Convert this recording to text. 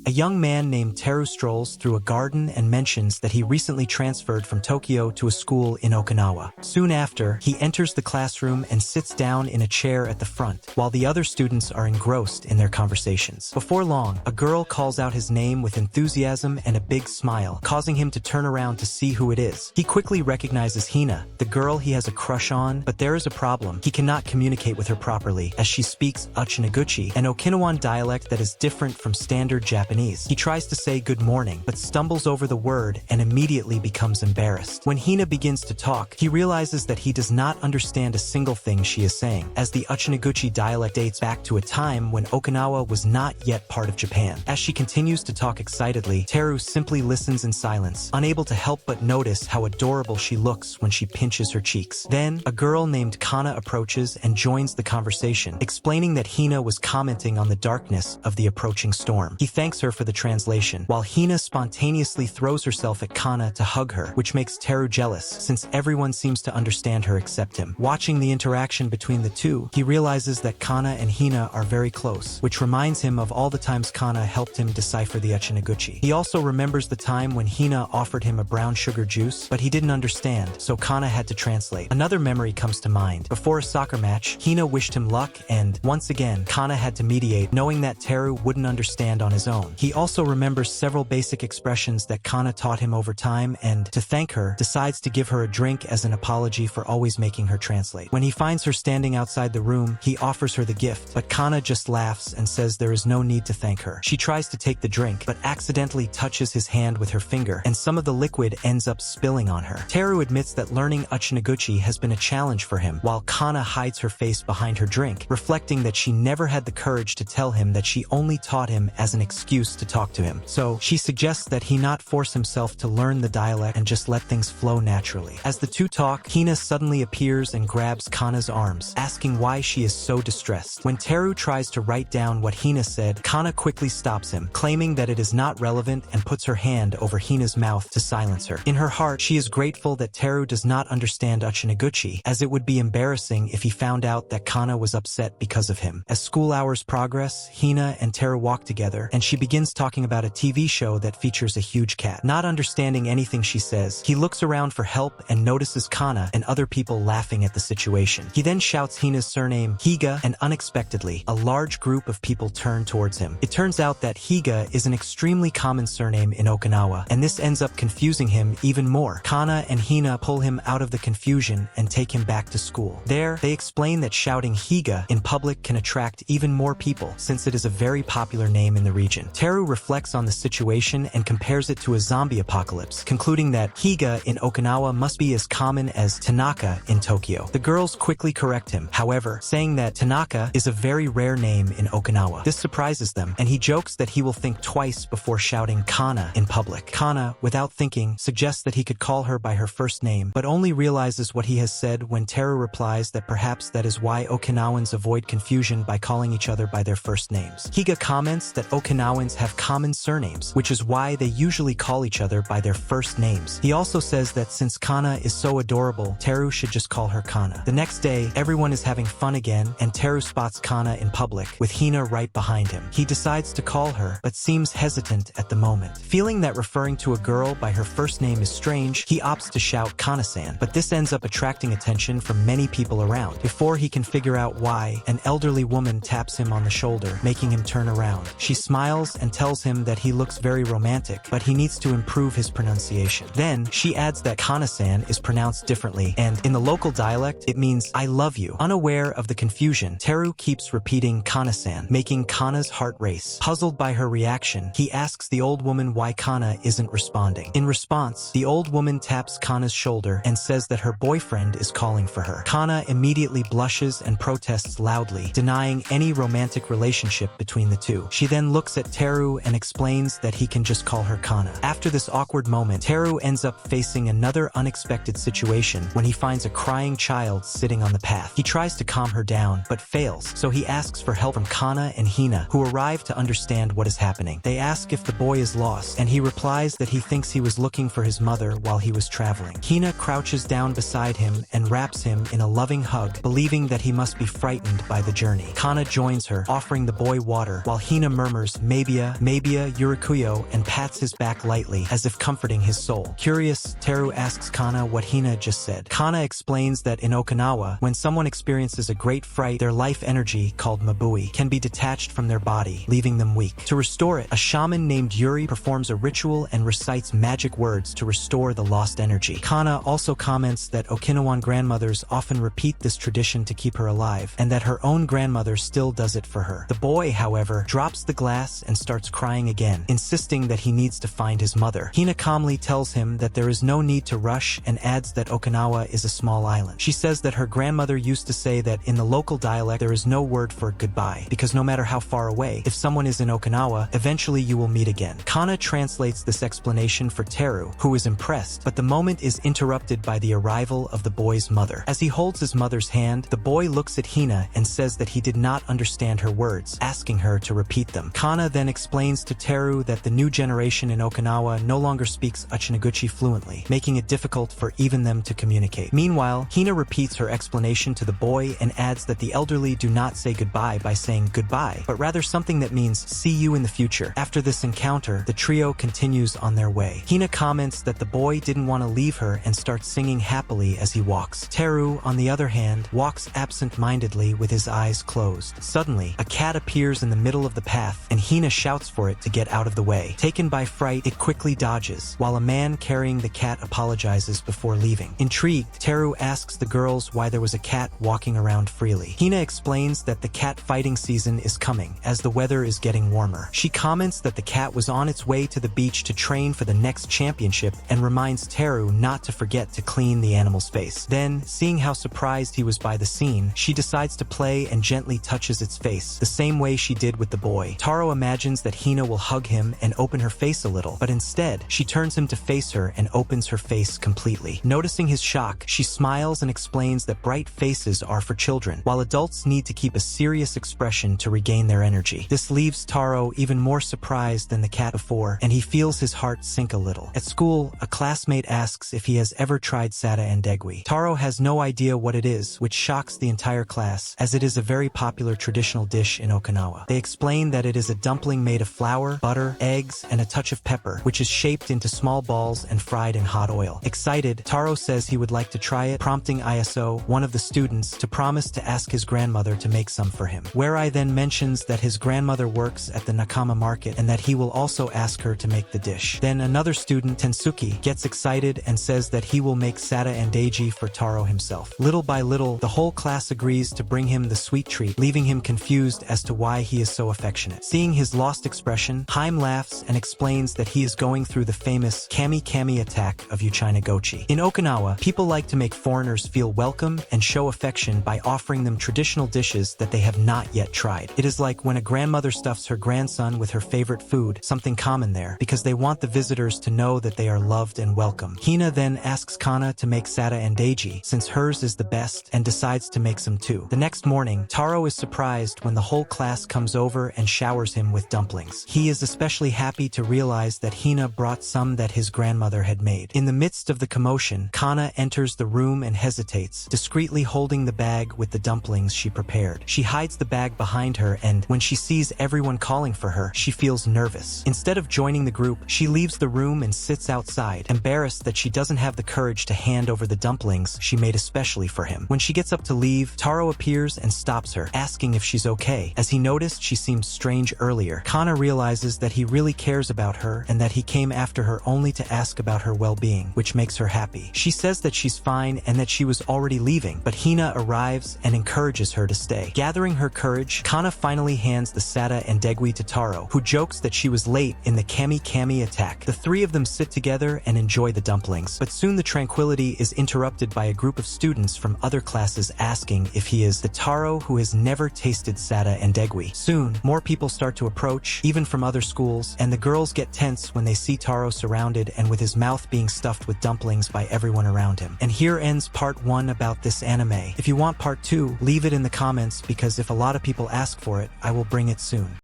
A young man named Teru strolls through a garden and mentions that he recently transferred from Tokyo to a school in Okinawa. Soon after, he enters the classroom and sits down in a chair at the front, while the other students are engrossed in their conversations. Before long, a girl calls out his name with enthusiasm and a big smile, causing him to turn around to see who it is. He quickly recognizes Hina, the girl he has a crush on, but there is a problem. He cannot communicate with her properly, as she speaks Uchinaguchi, an Okinawan dialect that is different from standard Japanese. He tries to say good morning, but stumbles over the word and immediately becomes embarrassed. When Hina begins to talk, he realizes that he does not understand a single thing she is saying, as the Uchinaguchi dialect dates back to a time when Okinawa was not yet part of Japan. As she continues to talk excitedly, Teru simply listens in silence, unable to help but notice how adorable she looks when she pinches her cheeks. Then, a girl named Kana approaches and joins the conversation, explaining that Hina was commenting on the darkness of the approaching storm. He thanks her for the translation, while Hina spontaneously throws herself at Kana to hug her, which makes Teru jealous, since everyone seems to understand her except him. Watching the interaction between the two, he realizes that Kana and Hina are very close, which reminds him of all the times Kana helped him decipher the Uchinaguchi. He also remembers the time when Hina offered him a brown sugar juice, but he didn't understand, so Kana had to translate. Another memory comes to mind. Before a soccer match, Hina wished him luck, and, once again, Kana had to mediate, knowing that Teru wouldn't understand on his own. He also remembers several basic expressions that Kana taught him over time and, to thank her, decides to give her a drink as an apology for always making her translate. When he finds her standing outside the room, he offers her the gift, but Kana just laughs and says there is no need to thank her. She tries to take the drink, but accidentally touches his hand with her finger, and some of the liquid ends up spilling on her. Teru admits that learning Uchinaguchi has been a challenge for him, while Kana hides her face behind her drink, reflecting that she never had the courage to tell him that she only taught him as an excuse to talk to him. So, she suggests that he not force himself to learn the dialect and just let things flow naturally. As the two talk, Hina suddenly appears and grabs Kana's arms, asking why she is so distressed. When Teru tries to write down what Hina said, Kana quickly stops him, claiming that it is not relevant and puts her hand over Hina's mouth to silence her. In her heart, she is grateful that Teru does not understand Uchinaguchi, as it would be embarrassing if he found out that Kana was upset because of him. As school hours progress, Hina and Teru walk together, and she begins talking about a TV show that features a huge cat. Not understanding anything she says, he looks around for help and notices Kana and other people laughing at the situation. He then shouts Hina's surname, Higa, and unexpectedly, a large group of people turn towards him. It turns out that Higa is an extremely common surname in Okinawa, and this ends up confusing him even more. Kana and Hina pull him out of the confusion and take him back to school. There, they explain that shouting Higa in public can attract even more people, since it is a very popular name in the region. Teru reflects on the situation and compares it to a zombie apocalypse, concluding that Higa in Okinawa must be as common as Tanaka in Tokyo. The girls quickly correct him, however, saying that Tanaka is a very rare name in Okinawa. This surprises them, and he jokes that he will think twice before shouting Kana in public. Kana, without thinking, suggests that he could call her by her first name, but only realizes what he has said when Teru replies that perhaps that is why Okinawans avoid confusion by calling each other by their first names. Higa comments that Okinawans have common surnames, which is why they usually call each other by their first names. He also says that since Kana is so adorable, Teru should just call her Kana. The next day, everyone is having fun again, and Teru spots Kana in public, with Hina right behind him. He decides to call her, but seems hesitant at the moment. Feeling that referring to a girl by her first name is strange, he opts to shout Kana-san, but this ends up attracting attention from many people around. Before he can figure out why, an elderly woman taps him on the shoulder, making him turn around. She smiles and tells him that he looks very romantic, but he needs to improve his pronunciation. Then, she adds that Kana-san is pronounced differently, and in the local dialect, it means I love you. Unaware of the confusion, Teru keeps repeating Kana-san, making Kana's heart race. Puzzled by her reaction, he asks the old woman why Kana isn't responding. In response, the old woman taps Kana's shoulder and says that her boyfriend is calling for her. Kana immediately blushes and protests loudly, denying any romantic relationship between the two. She then looks at Teru and explains that he can just call her Kana. After this awkward moment, Teru ends up facing another unexpected situation when he finds a crying child sitting on the path. He tries to calm her down, but fails, so he asks for help from Kana and Hina, who arrive to understand what is happening. They ask if the boy is lost, and he replies that he thinks he was looking for his mother while he was traveling. Hina crouches down beside him and wraps him in a loving hug, believing that he must be frightened by the journey. Kana joins her, offering the boy water, while Hina murmurs, "Maybe Mabia, Yurikuyo, and pats his back lightly, as if comforting his soul. Curious, Teru asks Kana what Hina just said. Kana explains that in Okinawa, when someone experiences a great fright, their life energy, called mabui, can be detached from their body, leaving them weak. To restore it, a shaman named Yuri performs a ritual and recites magic words to restore the lost energy. Kana also comments that Okinawan grandmothers often repeat this tradition to keep her alive, and that her own grandmother still does it for her. The boy, however, drops the glass and starts crying again, insisting that he needs to find his mother. Hina calmly tells him that there is no need to rush and adds that Okinawa is a small island. She says that her grandmother used to say that in the local dialect there is no word for goodbye, because no matter how far away, if someone is in Okinawa, eventually you will meet again. Kana translates this explanation for Teru, who is impressed, but the moment is interrupted by the arrival of the boy's mother. As he holds his mother's hand, the boy looks at Hina and says that he did not understand her words, asking her to repeat them. Kana then explains to Teru that the new generation in Okinawa no longer speaks Uchinaguchi fluently, making it difficult for even them to communicate. Meanwhile, Hina repeats her explanation to the boy and adds that the elderly do not say goodbye by saying goodbye, but rather something that means see you in the future. After this encounter, the trio continues on their way. Hina comments that the boy didn't want to leave her and starts singing happily as he walks. Teru, on the other hand, walks absent-mindedly with his eyes closed. Suddenly, a cat appears in the middle of the path, and Hina shouts for it to get out of the way. Taken by fright, it quickly dodges, while a man carrying the cat apologizes before leaving. Intrigued, Teru asks the girls why there was a cat walking around freely. Hina explains that the cat fighting season is coming, as the weather is getting warmer. She comments that the cat was on its way to the beach to train for the next championship and reminds Teru not to forget to clean the animal's face. Then, seeing how surprised he was by the scene, she decides to play and gently touches its face, the same way she did with the boy. Taro imagines that Hina will hug him and open her face a little, but instead, she turns him to face her and opens her face completely. Noticing his shock, she smiles and explains that bright faces are for children, while adults need to keep a serious expression to regain their energy. This leaves Taro even more surprised than the cat before, and he feels his heart sink a little. At school, a classmate asks if he has ever tried sata and degui. Taro has no idea what it is, which shocks the entire class, as it is a very popular traditional dish in Okinawa. They explain that it is a dumpling made of flour, butter, eggs, and a touch of pepper, which is shaped into small balls and fried in hot oil. Excited, Taro says he would like to try it, prompting Iso, one of the students, to promise to ask his grandmother to make some for him. Where then mentions that his grandmother works at the Nakama market and that he will also ask her to make the dish. Then another student, Tensuki, gets excited and says that he will make sata and deiji for Taro himself. Little by little, the whole class agrees to bring him the sweet treat, leaving him confused as to why he is so affectionate. Seeing his lost expression, Haim laughs and explains that he is going through the famous kami-kami attack of Uchinagochi. In Okinawa, people like to make foreigners feel welcome and show affection by offering them traditional dishes that they have not yet tried. It is like when a grandmother stuffs her grandson with her favorite food, something common there, because they want the visitors to know that they are loved and welcome. Hina then asks Kana to make sata and deiji, since hers is the best, and decides to make some too. The next morning, Taro is surprised when the whole class comes over and showers him with dumplings. He is especially happy to realize that Hina brought some that his grandmother had made. In the midst of the commotion, Kana enters the room and hesitates, discreetly holding the bag with the dumplings she prepared. She hides the bag behind her, and when she sees everyone calling for her, she feels nervous. Instead of joining the group, she leaves the room and sits outside, embarrassed that she doesn't have the courage to hand over the dumplings she made especially for him. When she gets up to leave, Taro appears and stops her, asking if she's okay. As he noticed she seemed strange earlier, Kana realizes that he really cares about her and that he came after her only to ask about her well-being, which makes her happy. She says that she's fine and that she was already leaving, but Hina arrives and encourages her to stay. Gathering her courage, Kana finally hands the sata and degui to Taro, who jokes that she was late in the kami-kami attack. The three of them sit together and enjoy the dumplings, but soon the tranquility is interrupted by a group of students from other classes asking if he is the Taro who has never tasted sata and degui. Soon, more people start to approach, even from other schools, and the girls get tense when they see Taro surrounded and with his mouth being stuffed with dumplings by everyone around him. And here ends part 1 about this anime. If you want part 2, leave it in the comments, because if a lot of people ask for it, I will bring it soon.